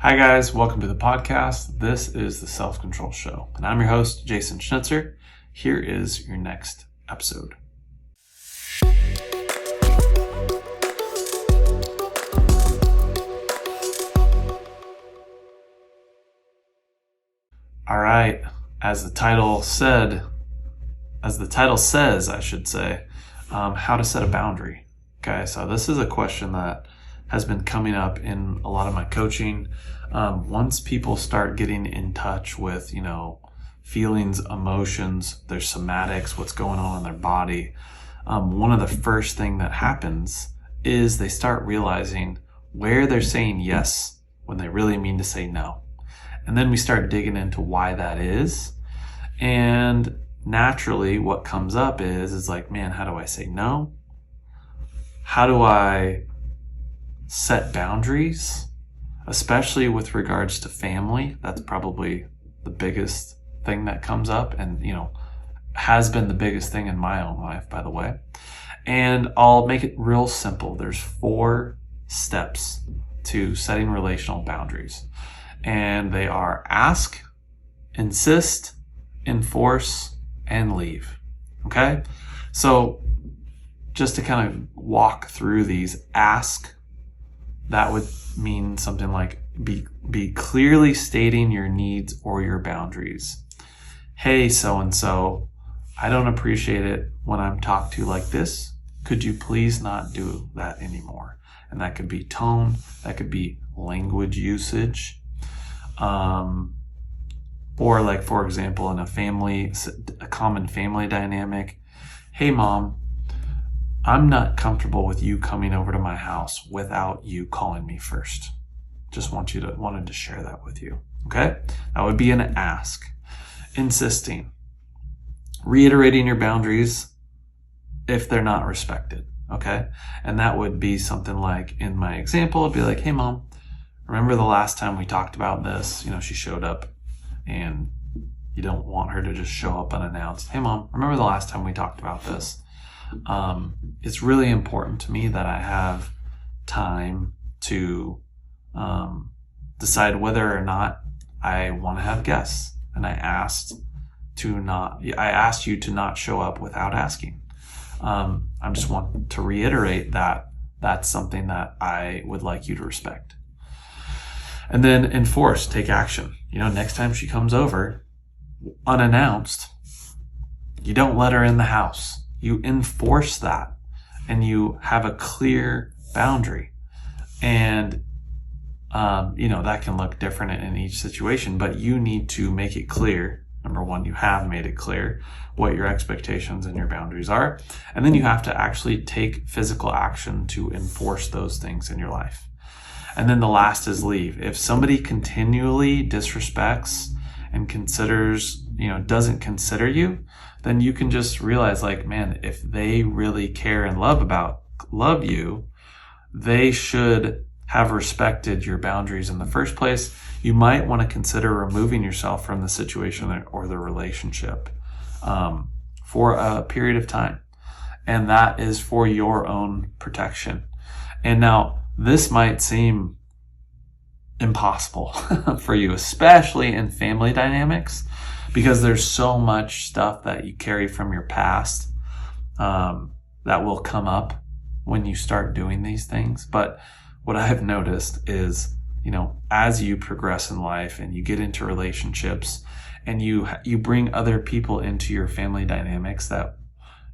Hi guys, welcome to the podcast. This is the Self-Control Show, and I'm your host, Jason Schnitzer. Here is your next episode. All right, as the title says, I should say, how to set a boundary. Okay, so this is a question that has been coming up in a lot of my coaching. Once people start getting in touch with, feelings, emotions, their somatics, what's going on in their body, one of the first thing that happens is they start realizing where they're saying yes when they really mean to say no. And then we start digging into why that is. And naturally what comes up is like, man, how do I say no? How do I set boundaries, especially with regards to family? That's probably the biggest thing that comes up and, has been the biggest thing in my own life, by the way. And I'll make it real simple. There's 4 steps to setting relational boundaries. And they are ask, insist, enforce, and leave. Okay? So just to kind of walk through these, ask, that would mean something like be clearly stating your needs or your boundaries. Hey, so-and-so, I don't appreciate it when I'm talked to like this. Could you please not do that anymore? And that could be tone, that could be language usage. Or like, for example, in a common family dynamic, hey mom, I'm not comfortable with you coming over to my house without you calling me first. Just wanted to share that with you. Okay? That would be an ask. Insisting. Reiterating your boundaries if they're not respected. Okay? And that would be something like, in my example, it'd be like, hey mom, remember the last time we talked about this? She showed up and you don't want her to just show up unannounced. Hey mom, remember the last time we talked about this? It's really important to me that I have time to decide whether or not I want to have guests. And I asked you to not show up without asking. I just want to reiterate that that's something that I would like you to respect. And then enforce, take action. Next time she comes over unannounced, you don't let her in the house. You enforce that and you have a clear boundary. And, that can look different in each situation, but you need to make it clear. Number one, you have made it clear what your expectations and your boundaries are. And then you have to actually take physical action to enforce those things in your life. And then the last is leave. If somebody continually disrespects and doesn't consider you, then you can just realize like, man, if they really care and love you, they should have respected your boundaries in the first place. You might want to consider removing yourself from the situation or the relationship for a period of time. And that is for your own protection. And now this might seem impossible for you, especially in family dynamics, because there's so much stuff that you carry from your past that will come up when you start doing these things. But what I've noticed is, as you progress in life and you get into relationships and you bring other people into your family dynamics that,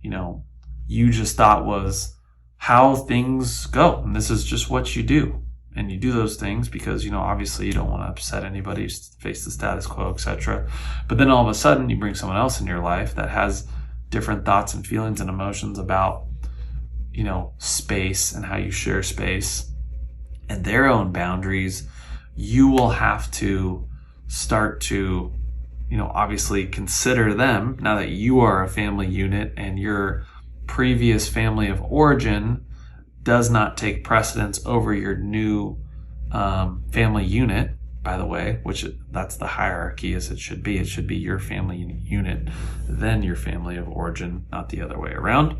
you just thought was how things go. And this is just what you do. And you do those things because, obviously you don't want to upset anybody, face the status quo, etc. But then all of a sudden you bring someone else in your life that has different thoughts and feelings and emotions about, space and how you share space and their own boundaries. You will have to start to, obviously consider them now that you are a family unit and your previous family of origin does not take precedence over your new family unit, by the way, which that's the hierarchy as it should be. It should be your family unit, then your family of origin, not the other way around.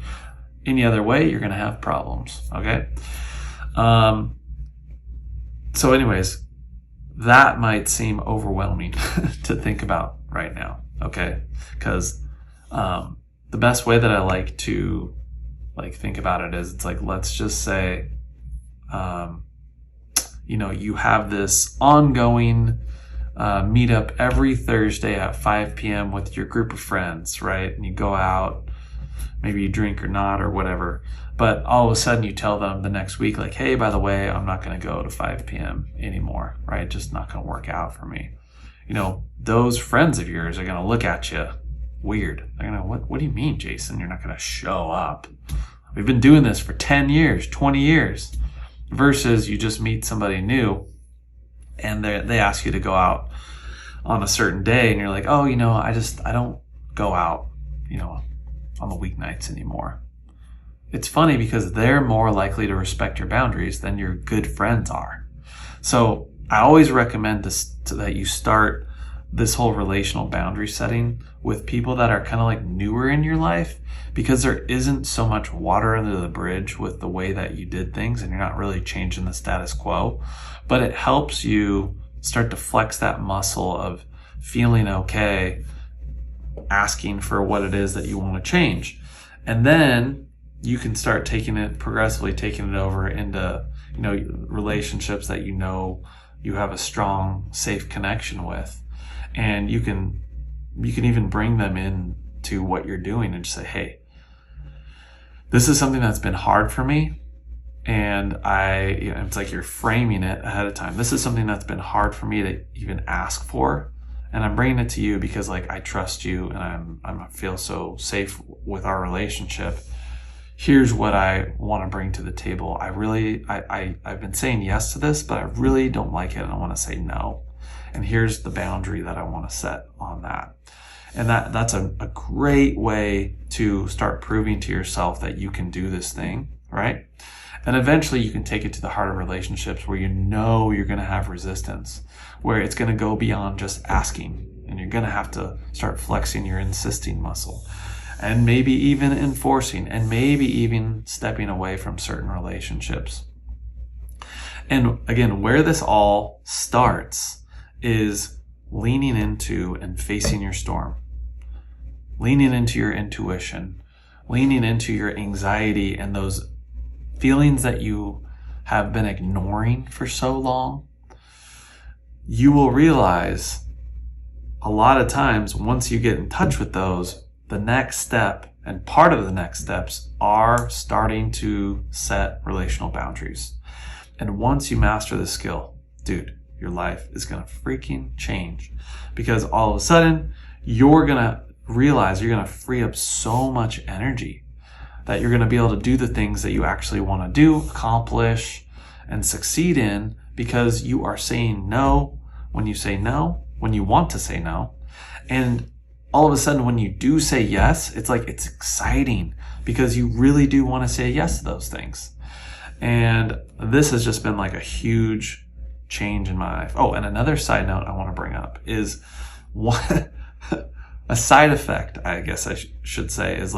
Any other way, you're going to have problems, okay? So anyways, that might seem overwhelming to think about right now. Okay. Because, the best way that I like to think about it is, it's like, let's just say, you have this ongoing meetup every Thursday at 5 p.m. with your group of friends, right? And you go out, maybe you drink or not or whatever, but all of a sudden you tell them the next week, like, hey, by the way, I'm not going to go to 5 p.m. anymore, right? Just not going to work out for me. Those friends of yours are going to look at you weird. They're going to, what do you mean, Jason? You're not going to show up? We've been doing this for 10 years, 20 years, versus you just meet somebody new and they ask you to go out on a certain day and you're like, oh, I don't go out, on the weeknights anymore. It's funny because they're more likely to respect your boundaries than your good friends are. So I always recommend that you start this whole relational boundary setting with people that are kind of like newer in your life, because there isn't so much water under the bridge with the way that you did things and you're not really changing the status quo, but it helps you start to flex that muscle of feeling okay, asking for what it is that you want to change. And then you can start progressively taking it over into, relationships that you have a strong, safe connection with. And you can even bring them in to what you're doing and just say, hey, this is something that's been hard for me. And it's like you're framing it ahead of time. This is something that's been hard for me to even ask for. And I'm bringing it to you because I trust you and I feel so safe with our relationship. Here's what I want to bring to the table. I've been saying yes to this, but I really don't like it and I want to say no. And here's the boundary that I want to set on that. And that's a great way to start proving to yourself that you can do this thing, right? And eventually you can take it to the heart of relationships where you're going to have resistance, where it's going to go beyond just asking, and you're going to have to start flexing your insisting muscle, and maybe even enforcing, and maybe even stepping away from certain relationships. And again, where this all starts is leaning into and facing your storm, leaning into your intuition, leaning into your anxiety and those feelings that you have been ignoring for so long. You will realize a lot of times once you get in touch with those, the next step and part of the next steps are starting to set relational boundaries. And once you master the skill, dude, your life is going to freaking change, because all of a sudden you're going to realize you're going to free up so much energy that you're going to be able to do the things that you actually want to do, accomplish, and succeed in, because you are saying no when you want to say no. And all of a sudden when you do say yes, it's exciting because you really do want to say yes to those things. And this has just been like a huge change in my life. Oh, and another side note I want to bring up is a side effect, I guess I should say, is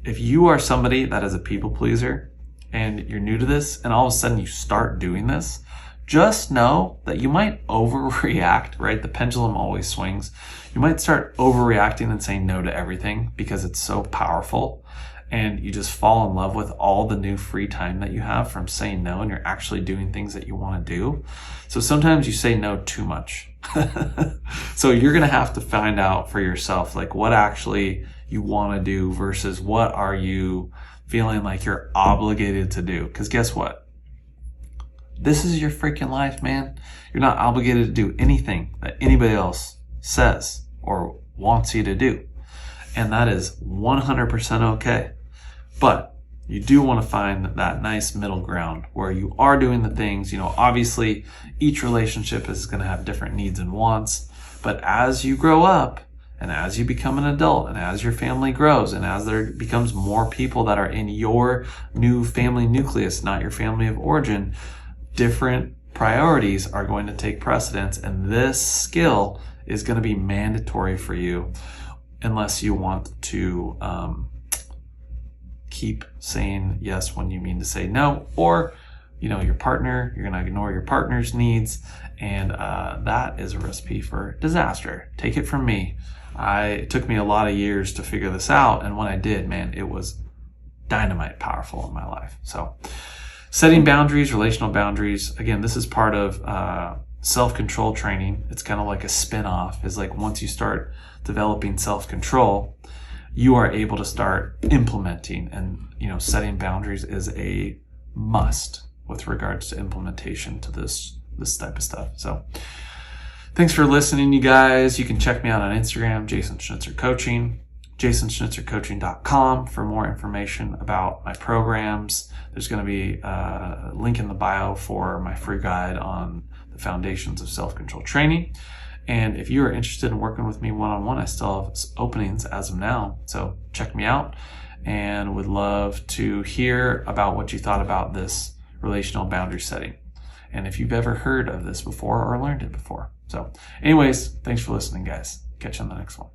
if you are somebody that is a people pleaser and you're new to this and all of a sudden you start doing this, just know that you might overreact, right? The pendulum always swings. You might start overreacting and saying no to everything because it's so powerful. And you just fall in love with all the new free time that you have from saying no, and you're actually doing things that you want to do. So sometimes you say no too much. So you're going to have to find out for yourself, what actually you want to do versus what are you feeling like you're obligated to do. Because guess what? This is your freaking life, man. You're not obligated to do anything that anybody else says or wants you to do. And that is 100% okay. But you do want to find that nice middle ground where you are doing the things, obviously each relationship is going to have different needs and wants. But as you grow up and as you become an adult and as your family grows and as there becomes more people that are in your new family nucleus, not your family of origin, different priorities are going to take precedence. And this skill is going to be mandatory for you unless you want to keep saying yes when you mean to say no, or your partner. You're going to ignore your partner's needs. And that is a recipe for disaster. Take it from me. It took me a lot of years to figure this out. And when I did, man, it was dynamite powerful in my life. So setting boundaries, relational boundaries. Again, this is part of self-control training. It's kind of like a spin-off. Is like once you start developing self-control, you are able to start implementing, and setting boundaries is a must with regards to implementation to this type of stuff. So thanks for listening, you guys. You can check me out on Instagram, Jason Schnitzer Coaching, jasonschnitzercoaching.com for more information about my programs. There's going to be a link in the bio for my free guide on the foundations of self-control training. And if you are interested in working with me one-on-one, I still have openings as of now. So check me out, and would love to hear about what you thought about this relational boundary setting, and if you've ever heard of this before or learned it before. So anyways, thanks for listening, guys. Catch you on the next one.